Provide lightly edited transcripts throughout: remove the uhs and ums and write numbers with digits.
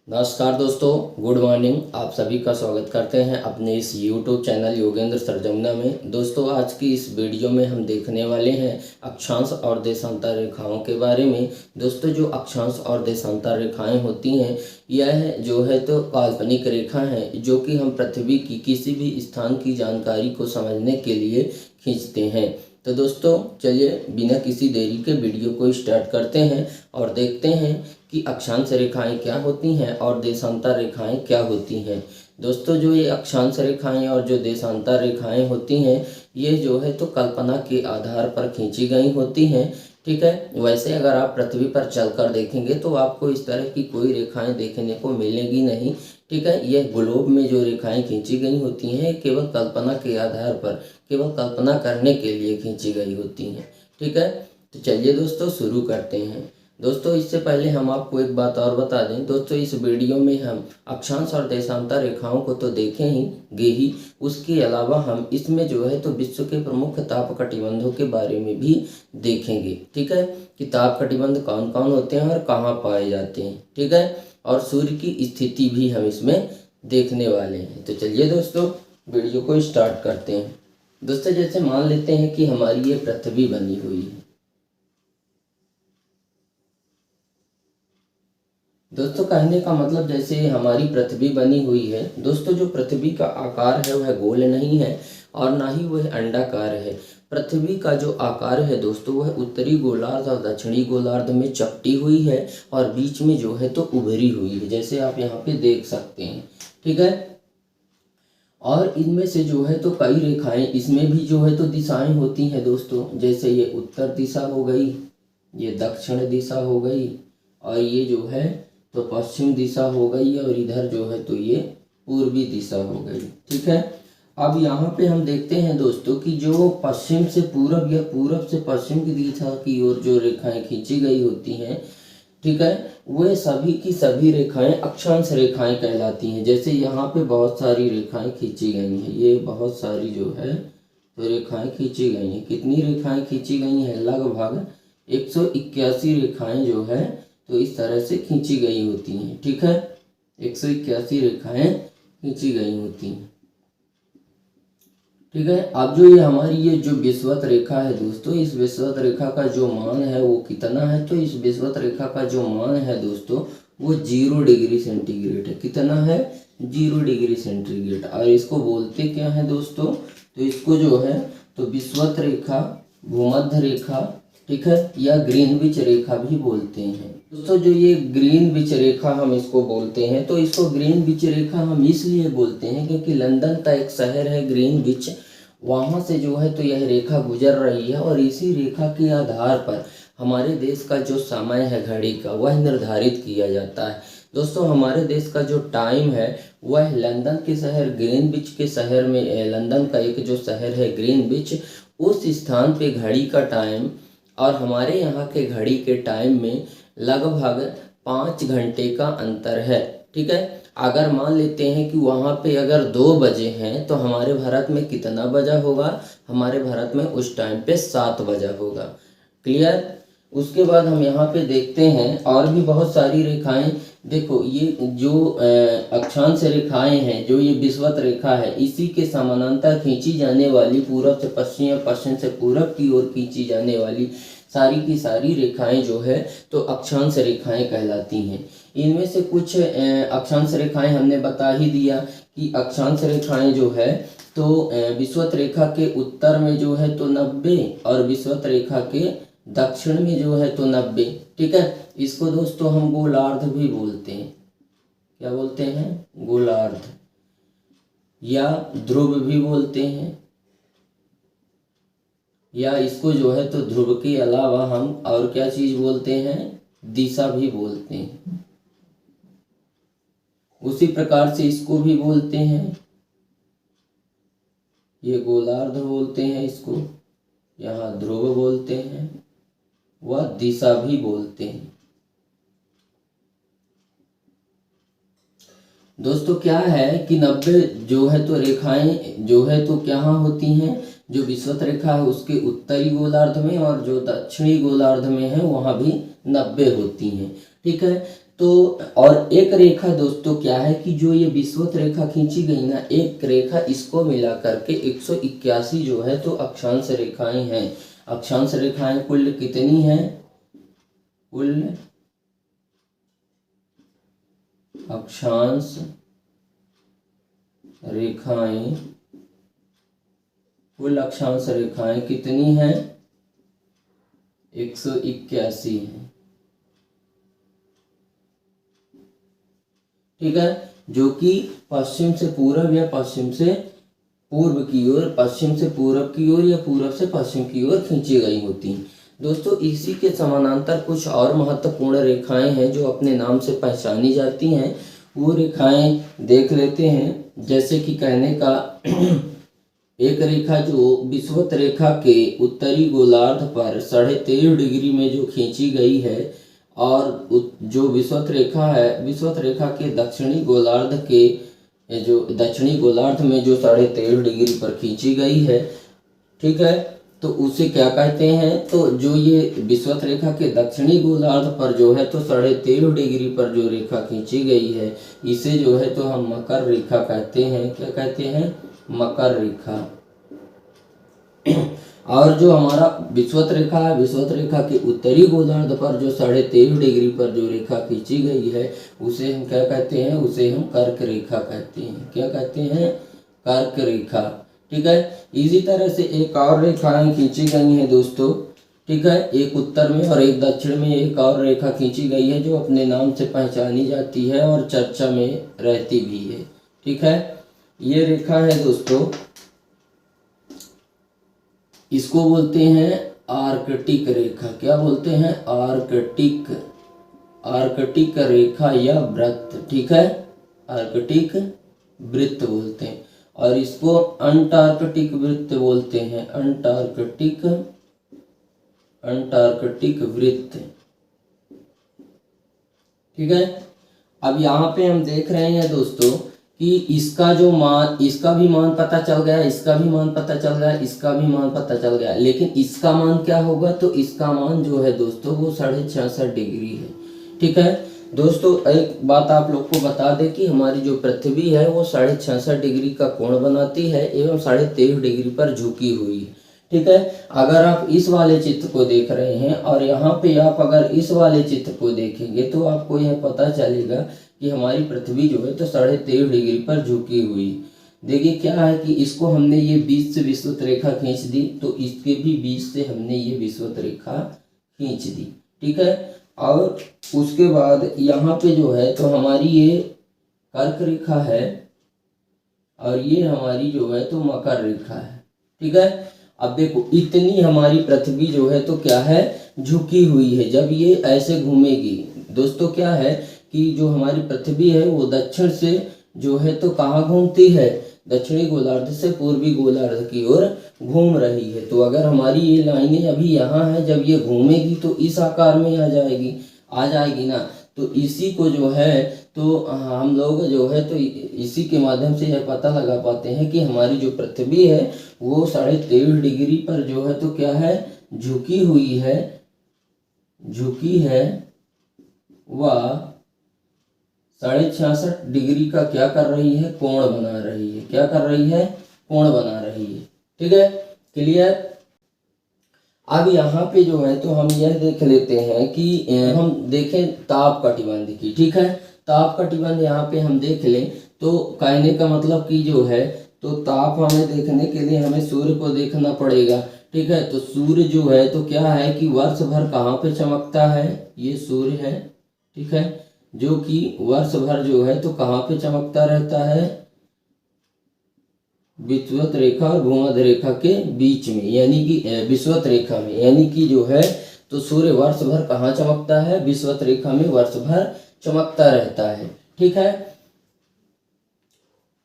नमस्कार दोस्तों, good morning. आप सभी का स्वागत करते हैं अपने इस YouTube channel Yogendra sir Jamuna में। दोस्तों, आज की इस वीडियो में हम देखने वाले हैं अक्षांश और देशांतर रेखाओं के बारे में। दोस्तों, जो अक्षांश और देशांतर रेखाएं होती हैं, यह जो है तो काल्पनिक रेखा हैं जो कि हम पृथ्वी की किसी भी स्थान की जानकारी को समझने के लिए खींचते हैं। तो दोस्तों, चलिए बिना किसी देरी के वीडियो को स्टार्ट करते हैं और देखते हैं कि अक्षांश रेखाएं क्या होती हैं और देशांतर रेखाएं क्या होती हैं। दोस्तों, जो ये अक्षांश रेखाएं और जो देशांतर रेखाएं होती हैं, ये जो है तो कल्पना के आधार पर खींची गई होती हैं। ठीक है, वैसे अगर आप पृथ्वी पर चलकर देखेंगे तो आपको इस तरह की कोई रेखाएं देखने को मिलेगी नहीं। ठीक है, यह ग्लोब में जो रेखाएं खींची गई होती हैं केवल कल्पना के आधार पर, केवल कल्पना करने के लिए खींची गई होती हैं। ठीक है, तो चलिए दोस्तों शुरू करते हैं। दोस्तों, इससे पहले हम आपको एक बात और बता दें। दोस्तों, इस वीडियो में हम अक्षांश और देशांतर रेखाओं को तो देखेंगे ही, उसके अलावा हम इसमें जो है तो विश्व के प्रमुख ताप कटिबंधों के बारे में भी देखेंगे। ठीक है, कि ताप कटिबंध कौन कौन होते हैं और कहाँ पाए जाते हैं। ठीक है, और सूर्य की स्थिति भी हम इसमें देखने वाले हैं। तो चलिए दोस्तों, वीडियो को स्टार्ट करते हैं। दोस्तों, जैसे मान लेते हैं कि हमारी ये पृथ्वी बनी हुई है। दोस्तों, कहने का मतलब जैसे हमारी पृथ्वी बनी हुई है। दोस्तों, जो पृथ्वी का आकार है वह गोल नहीं है और ना ही वह अंडाकार है। पृथ्वी का जो आकार है दोस्तों, वह उत्तरी गोलार्ध और दक्षिणी गोलार्ध में चपटी हुई है और बीच में जो है तो उभरी हुई है, जैसे आप यहाँ पे देख सकते हैं। ठीक है, और इनमें से जो है तो कई रेखाएं इसमें भी जो है तो दिशाएं होती हैं दोस्तों। जैसे ये उत्तर दिशा हो गई, ये दक्षिण दिशा हो गई, और ये जो है तो पश्चिम दिशा हो गई, और इधर जो है तो ये पूर्वी दिशा हो गई। ठीक है, अब यहाँ पे हम देखते हैं दोस्तों कि जो पश्चिम से पूरब या पूरब से पश्चिम की दिशा की ओर जो रेखाएं खींची गई होती हैं, ठीक है, वे सभी की सभी रेखाएं अक्षांश रेखाएं कहलाती हैं। जैसे यहाँ पे बहुत सारी रेखाएं खींची गई हैं, ये बहुत सारी जो है तो रेखाएं खींची गई हैं। कितनी रेखाएं खींची गई हैं? लगभग 181 रेखाएं जो है तो इस तरह से खींची गई होती हैं। ठीक है, 181 रेखाएं खींची गई होती हैं। ठीक है, अब जो ये हमारी ये जो विषुवत रेखा है दोस्तों, इस विषुवत रेखा का जो मान है वो कितना है? तो इस विषुवत रेखा का जो मान है दोस्तों, वो 0 डिग्री सेंटीग्रेड है। कितना है? 0 डिग्री सेंटीग्रेड। और इसको बोलते क्या है दोस्तों? तो इसको जो है तो विषुवत रेखा, भूमध्य रेखा, ठीक है, या ग्रीनविच रेखा भी बोलते हैं दोस्तों। जो ये ग्रीनविच रेखा हम इसको बोलते हैं, तो इसको ग्रीनविच रेखा हम इसलिए बोलते हैं क्योंकि लंदन का एक शहर है ग्रीनविच, वहाँ से जो है तो यह रेखा गुजर रही है और इसी रेखा के आधार पर हमारे देश का जो समय है घड़ी का, वह निर्धारित किया जाता है। दोस्तों, हमारे देश का जो टाइम है वह लंदन के शहर ग्रीनविच के शहर में, लंदन का एक जो शहर है ग्रीनविच, उस स्थान पे घड़ी का टाइम और हमारे यहाँ के घड़ी के टाइम में लगभग 5 घंटे का अंतर है। ठीक है, अगर मान लेते हैं कि वहाँ पे अगर 2 बजे हैं तो हमारे भारत में कितना बजा होगा? हमारे भारत में उस टाइम पे 7 बजा होगा। क्लियर? उसके बाद हम यहाँ पे देखते हैं और भी बहुत सारी रेखाएं। देखो, ये जो अक्षांश रेखाएं हैं, जो ये विषुवत रेखा है, इसी के समानांतर खींची जाने वाली पूरब से पश्चिम या पश्चिम से पूरब की ओर खींची जाने वाली सारी की सारी रेखाएं जो है तो अक्षांश रेखाएं कहलाती हैं। इनमें से कुछ अक्षांश रेखाएं हमने बता ही दिया कि अक्षांश रेखाएं जो है तो विषुवत रेखा के उत्तर में जो है तो 90 और विषुवत रेखा के दक्षिण में जो है तो 90। ठीक है, इसको दोस्तों हम गोलार्ध भी बोलते हैं। क्या बोलते हैं? गोलार्ध, या ध्रुव भी बोलते हैं, या इसको जो है तो ध्रुव के अलावा हम और क्या चीज बोलते हैं? दिशा भी बोलते हैं। उसी प्रकार से इसको भी बोलते हैं, ये गोलार्ध बोलते हैं इसको, यहाँ ध्रुव बोलते हैं, वह दिशा भी बोलते हैं। दोस्तों, क्या है कि 90 जो है तो रेखाएं जो है तो क्या होती हैं? जो विषुवत रेखा है उसके उत्तरी गोलार्ध में और जो दक्षिणी गोलार्ध में है वहाँ भी 90 होती हैं। ठीक है, तो और एक रेखा दोस्तों क्या है कि जो ये विषुवत रेखा खींची गई ना, एक रेखा इसको मिला करके 181 जो है तो अक्षांश रेखाएं हैं। अक्षांश रेखाएं कुल कितनी हैं? कुल अक्षांश रेखाएं, कुल अक्षांश रेखाएं कितनी हैं? 181 है। ठीक है, जो कि पश्चिम से पूर्व या पश्चिम से पूर्व की ओर, पश्चिम से पूर्व की ओर या पूर्व से पश्चिम की ओर खींची गई होती हैं। दोस्तों इसी के समानांतर कुछ और महत्वपूर्ण रेखाएं हैं जो अपने नाम से पहचानी जाती हैं। वो रेखाएं देख लेते हैं। जैसे कि कहने का एक रेखा जो विषुवत रेखा के उत्तरी गोलार्ध पर 13.5 डिग्री में जो खींची गई है, और जो विषुवत रेखा है, विषुवत रेखा के दक्षिणी गोलार्ध के जो दक्षिणी गोलार्ध में जो 13.5 डिग्री पर खींची गई है, ठीक है, तो उसे क्या कहते हैं? तो जो ये विषुवत रेखा के दक्षिणी गोलार्ध पर जो है तो 13.5 डिग्री पर जो रेखा खींची गई है, इसे जो है तो हम मकर रेखा कहते हैं। क्या कहते हैं? मकर रेखा। और जो हमारा विषुवत रेखा है, विषुवत रेखा के उत्तरी गोलार्ध पर जो 13.5 डिग्री पर जो रेखा खींची गई है, उसे हम क्या कहते हैं? उसे हम कर्क रेखा कहते हैं। क्या कहते हैं? कर्क रेखा। ठीक है, इसी तरह से एक और रेखाएं खींची गई हैं दोस्तों। ठीक है, एक उत्तर में और एक दक्षिण में एक और रेखा खींची गई है जो अपने नाम से पहचानी जाती है और चर्चा में रहती भी है। ठीक है, ये रेखा है दोस्तों, इसको बोलते हैं आर्कटिक रेखा। क्या बोलते हैं? आर्कटिक, आर्कटिक रेखा या वृत्त। ठीक है, आर्कटिक वृत्त बोलते हैं। और इसको अंटार्कटिक वृत्त बोलते हैं। अंटार्कटिक, अंटार्कटिक वृत्त। ठीक है, अब यहाँ पे हम देख रहे हैं दोस्तों कि इसका जो मान, इसका भी मान पता चल गया, इसका भी मान पता चल गया, इसका भी मान पता चल गया, लेकिन इसका मान क्या होगा? तो इसका मान जो है दोस्तों वो 66.5 डिग्री है। ठीक है दोस्तों, एक बात आप लोग को बता दें कि हमारी जो पृथ्वी है वो 66.5 डिग्री का कोण बनाती है एवं 13.5 डिग्री पर झुकी हुई है। ठीक है, अगर आप इस वाले चित्र को देख रहे हैं और यहाँ पे आप अगर इस वाले चित्र को देखेंगे तो आपको यह पता चलेगा कि हमारी पृथ्वी जो है तो 13.5 डिग्री पर झुकी हुई है। देखिए क्या है कि इसको हमने ये 20 से विषुवत रेखा खींच दी, तो इसके भी 20 से हमने ये विषुवत रेखा खींच दी। ठीक है, और उसके बाद यहाँ पे जो है तो हमारी ये कर्क रेखा है और ये हमारी जो है तो मकर रेखा है। ठीक है, अब देखो इतनी हमारी पृथ्वी जो है तो क्या है? झुकी हुई है। जब ये ऐसे घूमेगी दोस्तों, क्या है कि जो हमारी पृथ्वी है वो दक्षिण से जो है तो कहाँ घूमती है? दक्षिणी गोलार्ध से पूर्वी गोलार्ध की ओर घूम रही है। तो अगर हमारी ये लाइनें अभी यहाँ है, जब ये घूमेगी तो इस आकार में आ जाएगी ना। तो इसी को जो है तो हम लोग जो है तो इसी के माध्यम से यह पता लगा पाते हैं कि हमारी जो पृथ्वी है वो 13.5 डिग्री पर जो है तो क्या है? झुकी हुई है, झुकी है। वह 66.5 डिग्री का क्या कर रही है? कोण बना रही है। क्या कर रही है? कोण बना रही है। ठीक है, क्लियर। अब यहाँ पे जो है तो हम यह देख लेते हैं कि हम देखें ताप कटिबंध की। ठीक है, ताप कटिबंध यहाँ पे हम देख लें तो कहने का मतलब कि जो है तो ताप हमें देखने के लिए हमें सूर्य को देखना पड़ेगा। ठीक है, तो सूर्य जो है तो क्या है कि वर्ष भर कहाँ पे चमकता है? ये सूर्य है। ठीक है, जो कि वर्ष भर जो है तो कहाँ पे चमकता रहता है? विषुवत रेखा और भूमध्य रेखा के बीच में, यानी कि विषुवत रेखा में, यानी कि जो है तो सूर्य वर्ष भर कहाँ चमकता है? विषुवत रेखा में वर्ष भर चमकता रहता है। ठीक है,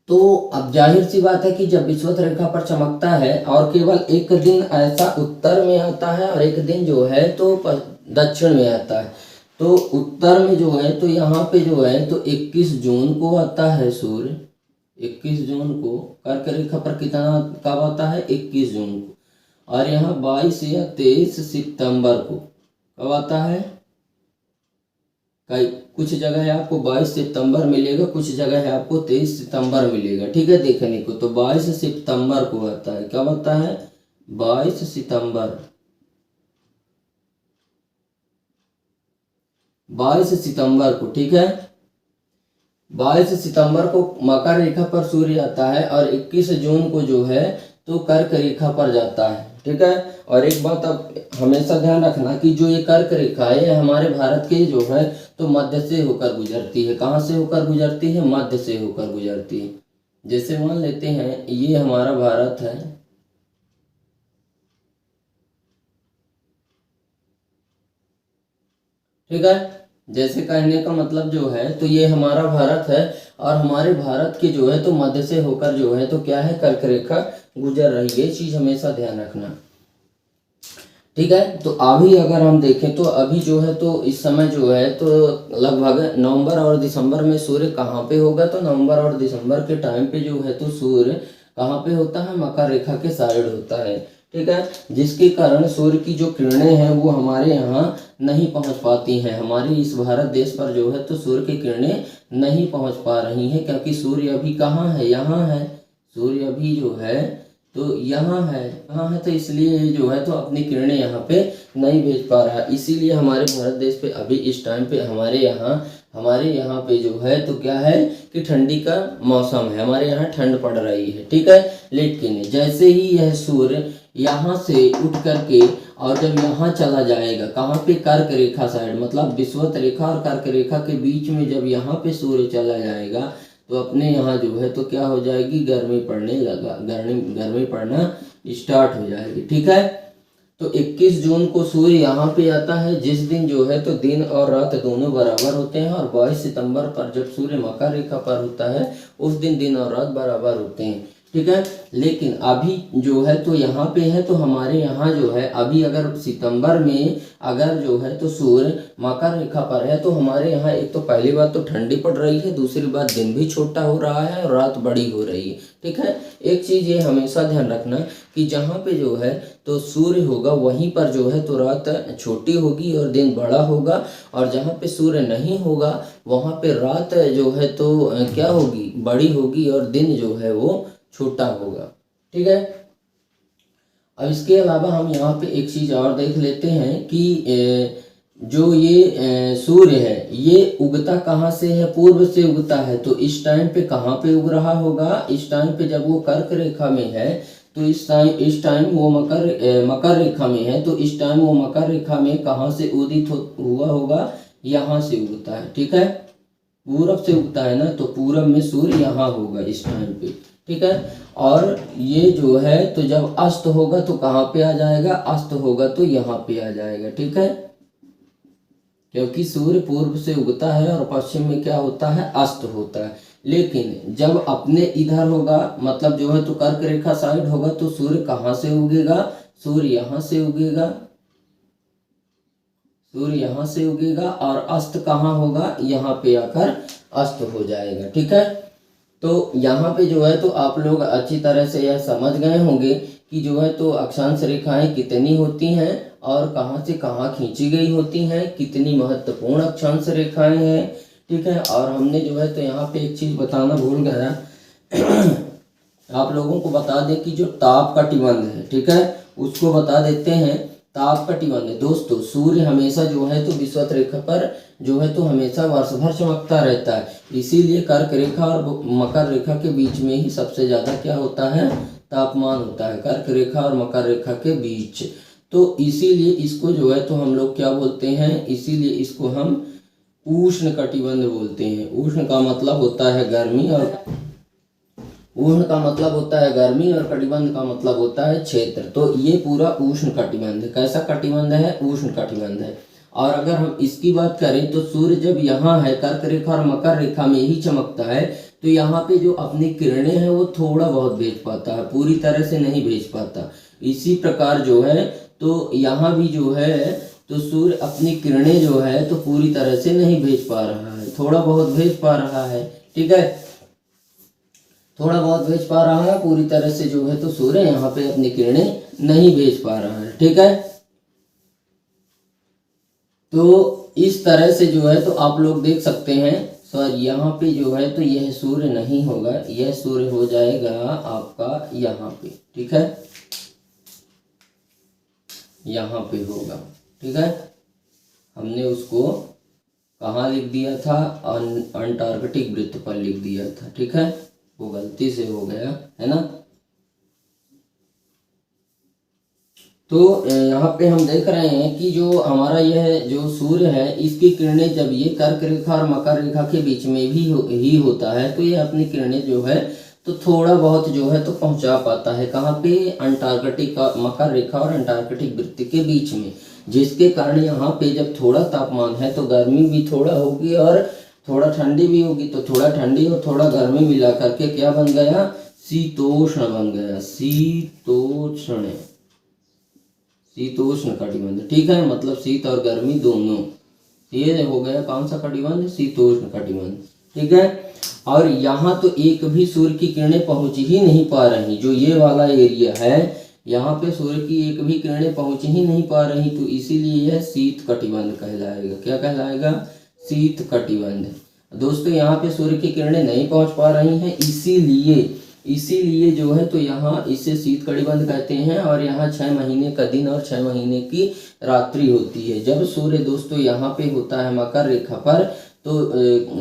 तो अब जाहिर सी बात है कि जब विषुवत रेखा पर चमकता है और केवल एक दिन ऐसा उत्तर में आता है और एक दिन जो है तो दक्षिण में आता है। तो उत्तर में जो है तो यहाँ पे जो है तो 21 जून को आता है सूर्य। 21 जून को कर्क रेखा पर कितना कब आता है? 21 जून को। और यहाँ 22 या 23 सितंबर को कब आता है? कई कुछ जगह है आपको 22 सितंबर मिलेगा, कुछ जगह है आपको 23 सितंबर मिलेगा। ठीक है, देखने को तो 22 सितंबर को आता है। क्या आता है? 22 सितंबर, 22 सितंबर को। ठीक है, 22 सितंबर को मकर रेखा पर सूर्य आता है और 21 जून को जो है तो कर्क रेखा पर जाता है। ठीक है, और एक बात अब हमेशा ध्यान रखना कि जो ये कर्क रेखा है ये हमारे भारत के जो है तो मध्य से होकर गुजरती है। कहाँ से होकर गुजरती है? मध्य से होकर गुजरती है। जैसे मान लेते हैं ये हमारा भारत है, ठीक है, जैसे कहने का मतलब जो है तो ये हमारा भारत है और हमारे भारत के जो है तो मध्य से होकर जो है तो क्या है, कर्क रेखा गुजर रही है। ये चीज हमेशा ध्यान रखना। ठीक है, तो अभी अगर हम देखें तो अभी जो है तो इस समय जो है तो लगभग नवंबर और दिसंबर में सूर्य कहाँ पे होगा? तो नवंबर और दिसंबर के टाइम पे जो है तो सूर्य कहाँ पे होता है? मकर रेखा के साइड होता है। ठीक है, जिसके कारण सूर्य की जो किरणें हैं वो हमारे यहाँ नहीं पहुँच पाती हैं। हमारे इस भारत देश पर जो है तो सूर्य की किरणें नहीं पहुँच पा रही हैं, क्योंकि सूर्य अभी कहाँ है? यहाँ है। सूर्य अभी जो है तो यहाँ है, तो इसलिए ये जो है तो अपनी किरणें यहाँ पे नहीं भेज पा रहा है। इसीलिए हमारे भारत देश पे अभी इस टाइम पे हमारे यहाँ पे जो है तो क्या है कि ठंडी का मौसम है, हमारे यहाँ ठंड पड़ रही है। ठीक है, लेकिन जैसे ही यह सूर्य यहाँ से उठ करके और जब यहाँ चला जाएगा, कहाँ पे? कर्क रेखा साइड, मतलब विषुवत रेखा और कर्क रेखा के बीच में जब यहाँ पे सूर्य चला जाएगा तो अपने यहाँ जो है तो क्या हो जाएगी? गर्मी पड़ने लगा, गर्मी पड़ना स्टार्ट हो जाएगी। ठीक है, तो 21 जून को सूर्य यहाँ पे आता है, जिस दिन जो है तो दिन और रात दोनों बराबर होते हैं। और 22 सितंबर पर जब सूर्य मकर रेखा पर होता है उस दिन और रात बराबर होते हैं। ठीक है, लेकिन अभी जो है तो यहाँ पे है तो हमारे यहाँ जो है अभी अगर सितंबर में अगर जो है तो सूर्य मकर रेखा पर है तो हमारे यहाँ एक तो पहली बात तो ठंडी पड़ रही है, दूसरी बात दिन भी छोटा हो रहा है और रात बड़ी हो रही है। ठीक है, एक चीज़ ये हमेशा ध्यान रखना कि जहाँ पे जो है तो सूर्य होगा वहीं पर जो है तो रात छोटी होगी और दिन बड़ा होगा, और जहाँ पे सूर्य नहीं होगा वहाँ पे रात जो है तो क्या होगी? बड़ी होगी और दिन जो है वो छोटा होगा। ठीक है, अब इसके अलावा हम यहाँ पे एक चीज और देख लेते हैं कि जो ये सूर्य है ये उगता कहाँ से है? पूर्व से उगता है। तो इस टाइम पे कहाँ पे उग रहा होगा? इस टाइम पे जब वो कर्क रेखा में है तो इस टाइम वो मकर रेखा में है, तो इस टाइम वो मकर रेखा में कहाँ से उदित हुआ होगा? यहाँ से उगता है। ठीक है, पूरब से उगता है ना, तो पूरब में सूर्य यहाँ होगा इस टाइम पे। ठीक है, और ये जो है तो जब अस्त होगा तो कहाँ पे आ जाएगा? अस्त होगा तो यहाँ पे आ जाएगा। ठीक है, क्योंकि सूर्य पूर्व से उगता है और पश्चिम में क्या होता है? अस्त होता है। लेकिन जब अपने इधर होगा, मतलब जो है तो कर्क रेखा साइड होगा, तो सूर्य कहाँ से उगेगा? सूर्य यहाँ से उगेगा, सूर्य यहाँ से उगेगा और अस्त कहाँ होगा? यहाँ पे आकर अस्त हो जाएगा। ठीक है, तो यहाँ पे जो है तो आप लोग अच्छी तरह से यह समझ गए होंगे कि जो है तो अक्षांश रेखाएं कितनी होती हैं और कहाँ से कहाँ खींची गई होती हैं, कितनी महत्वपूर्ण अक्षांश रेखाएं हैं। ठीक है, और हमने जो है तो यहाँ पे एक चीज़ बताना भूल गया आप लोगों को बता दें कि जो ताप कटिबंध है, ठीक है, उसको बता देते हैं। ताप कटिबंध दोस्तों, सूर्य हमेशा जो है तो विषुवत रेखा पर जो है तो हमेशा वर्ष भर चमकता रहता है। इसीलिए कर्क रेखा और मकर रेखा के बीच में ही सबसे ज्यादा क्या होता है? तापमान होता है, कर्क रेखा और मकर रेखा के बीच। तो इसीलिए इसको जो है तो हम लोग क्या बोलते हैं? इसीलिए इसको हम उष्ण कटिबंध बोलते हैं। उष्ण का मतलब होता है गर्मी और कटिबंध का मतलब होता है क्षेत्र। तो ये पूरा उष्ण कटिबंध है। कैसा कटिबंध है? उष्ण कटिबंध है। और अगर हम इसकी बात करें तो सूर्य जब यहाँ है कर्क रेखा और मकर रेखा में ही चमकता है, तो यहाँ पे जो अपनी किरणें हैं वो थोड़ा बहुत भेज पाता है, पूरी तरह से नहीं भेज पाता। इसी प्रकार जो है तो यहाँ भी जो है तो सूर्य अपनी किरणें जो है तो पूरी तरह से नहीं भेज पा रहा है, थोड़ा बहुत भेज पा रहा है। ठीक है, थोड़ा बहुत भेज पा रहा है, पूरी तरह से जो है तो सूर्य यहाँ पे अपनी किरणें नहीं भेज पा रहा है। ठीक है, तो इस तरह से जो है तो आप लोग देख सकते हैं। सॉरी, यहाँ पे जो है तो यह सूर्य नहीं होगा, यह सूर्य हो जाएगा आपका यहाँ पे, ठीक है, यहाँ पे होगा, ठीक है। हमने उसको कहाँ लिख दिया था, अंटार्कटिक वृत्त पर लिख दिया था, ठीक है, वो गलती से हो गया, है ना। तो यहाँ पे हम देख रहे हैं कि जो हमारा यह जो सूर्य है, इसकी किरणें जब ये कर्क रेखा और मकर रेखा के बीच में भी ही होता है, तो ये अपनी किरणें जो है तो थोड़ा बहुत जो है तो पहुंचा पाता है, कहाँ पे, अंटार्कटिक मकर रेखा और अंटार्कटिक वृत्त के बीच में, जिसके कारण यहाँ पे जब थोड़ा तापमान है तो गर्मी भी थोड़ा होगी और थोड़ा ठंडी भी होगी। तो थोड़ा ठंडी और थोड़ा गर्मी मिला करके क्या बन गया, शीतोष्ण बन गया, शीतोष्ण, शीतोष्ण कटिबंध, ठीक है, मतलब शीत और गर्मी दोनों, ये हो गया कौन सा कटिबंध, शीतोष्ण कटिबंध, ठीक है। और यहाँ तो एक भी सूर्य की किरणें पहुंच ही नहीं पा रही, जो ये वाला एरिया है यहाँ पे सूर्य की एक भी किरणें पहुंच ही नहीं पा रही, तो इसीलिए यह शीत कटिबंध कहलाएगा। क्या कहलाएगा, शीत कटिबंध। दोस्तों यहाँ पे सूर्य की किरणें नहीं पहुंच पा रही हैं, इसीलिए जो है तो यहाँ इसे शीत कटिबंध कहते हैं। और यहाँ 6 महीने का दिन और 6 महीने की रात्रि होती है। जब सूर्य दोस्तों यहाँ पे होता है मकर रेखा पर, तो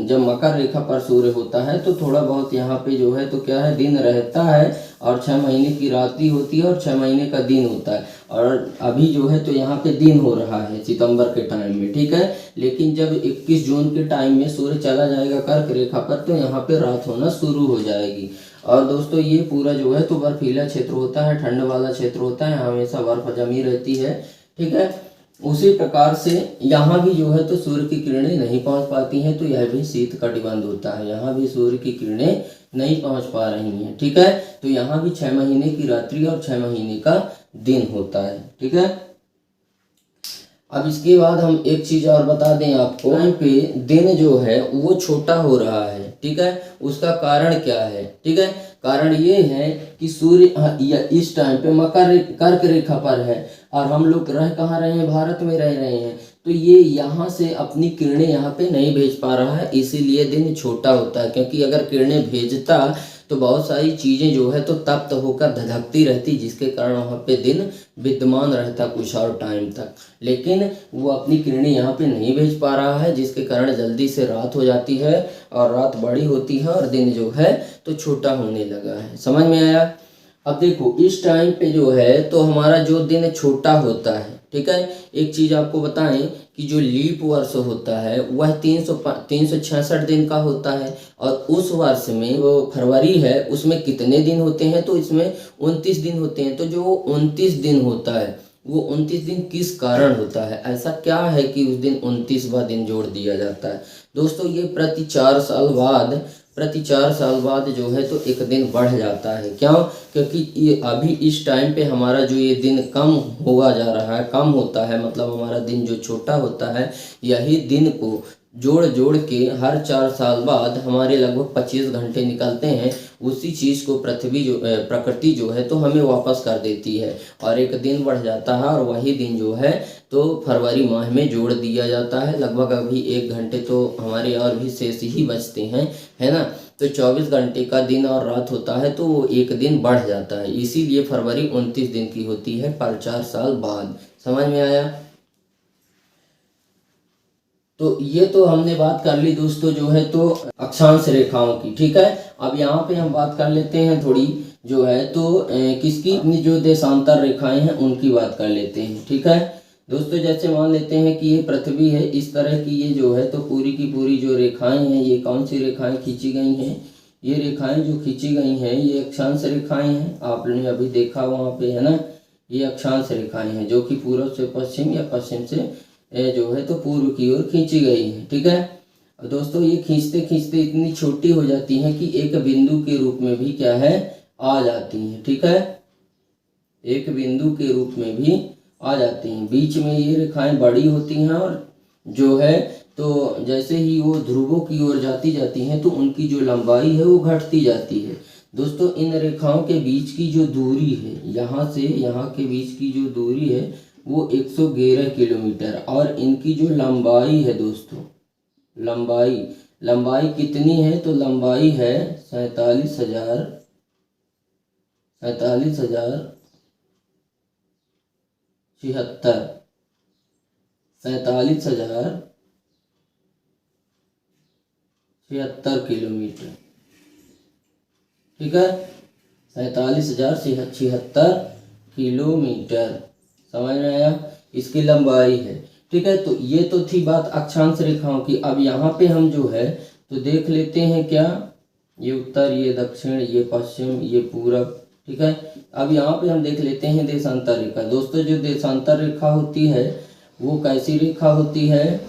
जब मकर रेखा पर सूर्य होता है तो थोड़ा बहुत यहाँ पे जो है तो क्या है, दिन रहता है और 6 महीने की रात्रि होती है और 6 महीने का दिन होता है। और अभी जो है तो यहाँ पे दिन हो रहा है सितंबर के टाइम में, ठीक है। लेकिन जब 21 जून के टाइम में सूर्य चला जाएगा कर्क रेखा पर, तो यहाँ पे रात होना शुरू हो जाएगी। और दोस्तों ये पूरा जो है तो बर्फीला क्षेत्र होता है, ठंड वाला क्षेत्र होता है, हमेशा बर्फ जमी रहती है, ठीक है। उसी प्रकार से यहाँ भी जो है तो सूर्य की किरणें नहीं पहुँच पाती हैं, तो यह भी शीत कटिबंध होता है। यहाँ भी सूर्य की किरणें नहीं पहुँच पा रही हैं, ठीक है। तो यहाँ भी 6 महीने की रात्रि और 6 महीने का दिन होता है, ठीक है। अब इसके बाद हम एक चीज और बता दें आपको, यहाँ पे दिन जो है वो छोटा हो रहा है, ठीक है। उसका कारण क्या है, ठीक है। कारण ये है कि सूर्य इस टाइम पे कर्क रेखा पर है और हम लोग रह कहाँ रहे हैं, भारत में रह रहे हैं, तो ये यहाँ से अपनी किरणें यहाँ पे नहीं भेज पा रहा है, इसीलिए दिन छोटा होता है। क्योंकि अगर किरणें भेजता तो बहुत सारी चीज़ें जो है तो तप्त होकर धधकती रहती, जिसके कारण वहाँ पे दिन विद्यमान रहता कुछ और टाइम तक। लेकिन वो अपनी किरणें यहाँ पे नहीं भेज पा रहा है, जिसके कारण जल्दी से रात हो जाती है और रात बड़ी होती है और दिन जो है तो छोटा होने लगा है। समझ में आया। अब देखो इस टाइम पे जो है तो हमारा जो दिन छोटा होता है, ठीक है। एक चीज़ आपको बताएं कि जो लीप वर्ष होता है वह 366 दिन का होता है, और उस वर्ष में वो फरवरी है उसमें कितने दिन होते हैं, तो इसमें 29 दिन होते हैं। तो जो 29 दिन होता है वो 29 दिन किस कारण होता है, ऐसा क्या है कि उस दिन 29वां दिन जोड़ दिया जाता है। दोस्तों ये प्रति 4 साल बाद जो है तो एक दिन बढ़ जाता है। क्यों, क्योंकि ये अभी इस टाइम पे हमारा जो ये दिन कम हुआ जा रहा है, कम होता है, मतलब हमारा दिन जो छोटा होता है, यही दिन को जोड़ के हर 4 साल बाद हमारे लगभग 25 घंटे निकलते हैं। उसी चीज़ को प्रकृति जो है तो हमें वापस कर देती है और एक दिन बढ़ जाता है, और वही दिन जो है तो फरवरी माह में जोड़ दिया जाता है। लगभग अभी 1 घंटे तो हमारे और भी शेष ही बचते हैं, है ना। तो 24 घंटे का दिन और रात होता है, तो वो एक दिन बढ़ जाता है, इसीलिए फरवरी 29 दिन की होती है पर 4 साल बाद। समझ में आया। तो ये तो हमने बात कर ली दोस्तों जो है तो अक्षांश रेखाओं की, ठीक है। अब यहाँ पे हम बात कर लेते हैं थोड़ी जो है तो किसकी, अपनी जो देशांतर रेखाएं हैं उनकी बात कर लेते हैं, ठीक है। दोस्तों जैसे मान लेते हैं कि ये पृथ्वी है, इस तरह की ये जो है तो पूरी की पूरी जो रेखाएं हैं, ये कौन सी रेखाएं खींची गई हैं, ये रेखाएं जो खींची गई हैं ये अक्षांश रेखाएं हैं। आपने अभी देखा वहाँ पे, है ना, ये अक्षांश रेखाएं हैं जो कि पूर्व से पश्चिम या पश्चिम से जो है तो पूर्व की ओर खींची गई है, ठीक है। दोस्तों ये खींचते खींचते इतनी छोटी हो जाती हैं कि एक बिंदु के रूप में भी क्या है आ जाती हैं, ठीक है, एक बिंदु के रूप में भी आ जाती हैं। बीच में ये रेखाएं बड़ी होती हैं और जो है तो जैसे ही वो ध्रुवों की ओर जाती हैं तो उनकी जो लंबाई है वो घटती जाती है। दोस्तों इन रेखाओं के बीच की जो दूरी है, यहाँ से यहाँ के बीच की जो दूरी है वो 111 किलोमीटर। और इनकी जो लंबाई है दोस्तों, लंबाई कितनी है, तो लंबाई है 47,000 47,076 किलोमीटर। ठीक है, 47,076 किलोमीटर, समझ में आया, इसकी लंबाई है। ठीक है, तो ये तो थी बात अक्षांश रेखाओं की। अब यहाँ पे हम जो है तो देख लेते हैं क्या, ये उत्तर, ये दक्षिण, ये पश्चिम, ये पूरब। ठीक है, अब यहाँ पे हम देख लेते हैं देशांतर रेखा। दोस्तों जो देशांतर रेखा होती है वो कैसी रेखा होती है,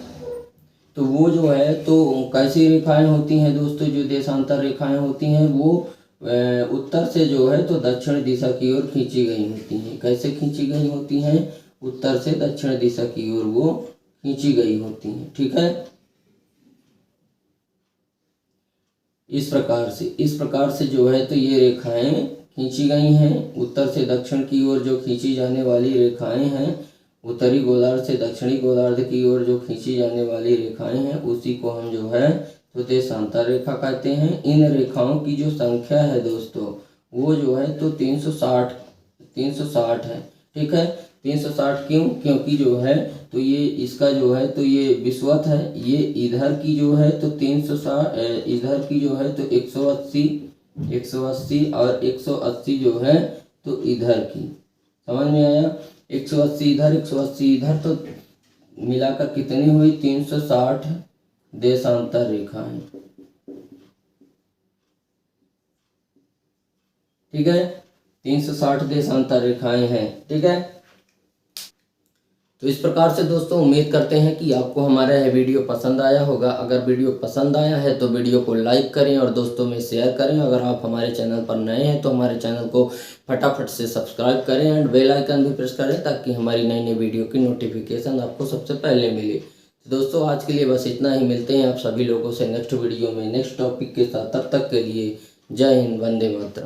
तो वो जो है तो कैसी रेखाएं होती हैं दोस्तों, जो देशांतर रेखाएं होती हैं वो उत्तर से जो है तो दक्षिण दिशा की ओर खींची गई होती हैं। कैसे खींची गई होती हैं, उत्तर से दक्षिण दिशा की ओर वो खींची गई होती हैं। ठीक है, इस प्रकार से जो है तो ये रेखाएं खींची गई हैं। उत्तर से दक्षिण की ओर जो खींची जाने वाली रेखाएं हैं, उत्तरी गोलार्ध से दक्षिणी गोलार्ध की ओर जो खींची जाने वाली रेखाएं हैं, उसी को हम जो है तो देशांतर रेखा कहते हैं। इन रेखाओं की जो संख्या है दोस्तों वो जो है तो 360 है। ठीक है, 360 क्यों, क्योंकि जो है तो ये इसका जो है तो ये विषुवत है, ये इधर की जो है तो 360, इधर की जो है तो 180 और 180 जो है तो इधर की, समझ में आया, 180 इधर 180 इधर, तो मिलाकर कितनी हुई 360 देशांतर रेखाएं। ठीक है, 360 देशांतर रेखाएं हैं। ठीक है, तो इस प्रकार से दोस्तों उम्मीद करते हैं कि आपको हमारा यह वीडियो पसंद आया होगा। अगर वीडियो पसंद आया है तो वीडियो को लाइक करें और दोस्तों में शेयर करें। अगर आप हमारे चैनल पर नए हैं तो हमारे चैनल को फटाफट से सब्सक्राइब करें एंड बेल आइकन भी प्रेस करें, ताकि हमारी नई वीडियो की नोटिफिकेशन आपको सबसे पहले मिले। तो दोस्तों आज के लिए बस इतना ही, मिलते हैं आप सभी लोगों से नेक्स्ट वीडियो में नेक्स्ट टॉपिक के साथ। तब तक के लिए जय हिंद, वंदे मातरम।